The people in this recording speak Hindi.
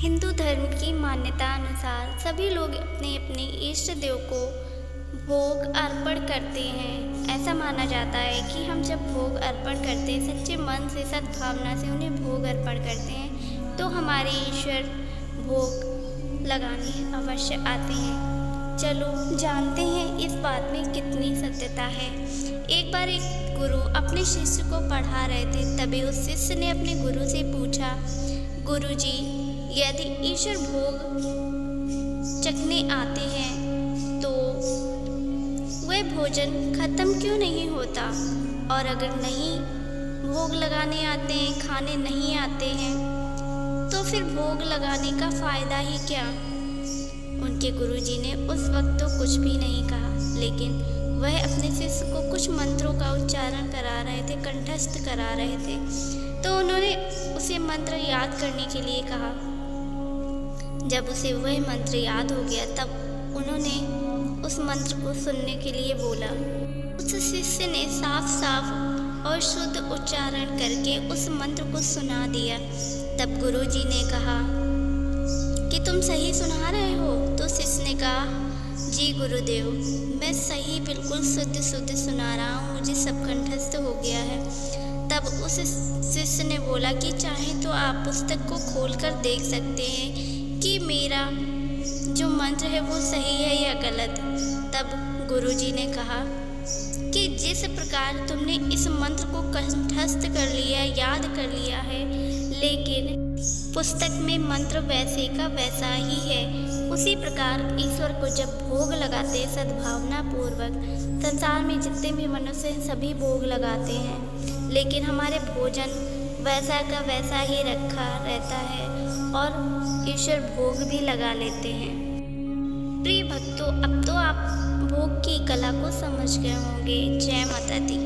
हिंदू धर्म की मान्यता अनुसार सभी लोग अपने अपने इष्ट देव को भोग अर्पण करते हैं। ऐसा माना जाता है कि हम जब भोग अर्पण करते हैं, सच्चे मन से सद्भावना से उन्हें भोग अर्पण करते हैं, तो हमारे ईश्वर भोग लगाने अवश्य आते हैं। चलो जानते हैं इस बात में कितनी सत्यता है। एक बार एक गुरु अपने शिष्य को पढ़ा रहे थे। तभी उस शिष्य ने अपने गुरु से पूछा, गुरुजी, यदि ईश्वर भोग चखने आते हैं तो वह भोजन खत्म क्यों नहीं होता, और अगर नहीं भोग लगाने आते हैं, खाने नहीं आते हैं, तो फिर भोग लगाने का फ़ायदा ही क्या। उनके गुरुजी ने उस वक्त तो कुछ भी नहीं कहा, लेकिन वह अपने शिष्य को कुछ मंत्रों का उच्चारण करा रहे थे, कंठस्थ करा रहे थे। तो उन्होंने उसे मंत्र याद करने के लिए कहा। जब उसे वह मंत्र याद हो गया, तब उन्होंने उस मंत्र को सुनने के लिए बोला। उस शिष्य ने साफ साफ और शुद्ध उच्चारण करके उस मंत्र को सुना दिया। तब गुरुजी ने कहा कि तुम सही सुना रहे हो? तो शिष्य ने कहा, जी गुरुदेव, मैं सही बिल्कुल शुद्ध सुना रहा हूँ, मुझे सब कंठस्थ हो गया है। तब उस शिष्य ने बोला कि चाहे तो आप पुस्तक को खोलकर देख सकते हैं कि मेरा जो मंत्र है वो सही है या गलत। तब गुरुजी ने कहा कि जिस प्रकार तुमने इस मंत्र को कंठस्थ कर लिया, याद कर लिया है, लेकिन पुस्तक में मंत्र वैसे का वैसा ही है, उसी प्रकार ईश्वर को जब भोग लगाते हैं सद्भावना पूर्वक, संसार में जितने भी मनुष्य हैं सभी भोग लगाते हैं, लेकिन हमारे भोजन वैसा का वैसा ही रखा रहता है और ईश्वर भोग भी लगा लेते हैं। प्रिय भक्तों, अब तो आप भोग की कला को समझ गए होंगे। जय माता दी।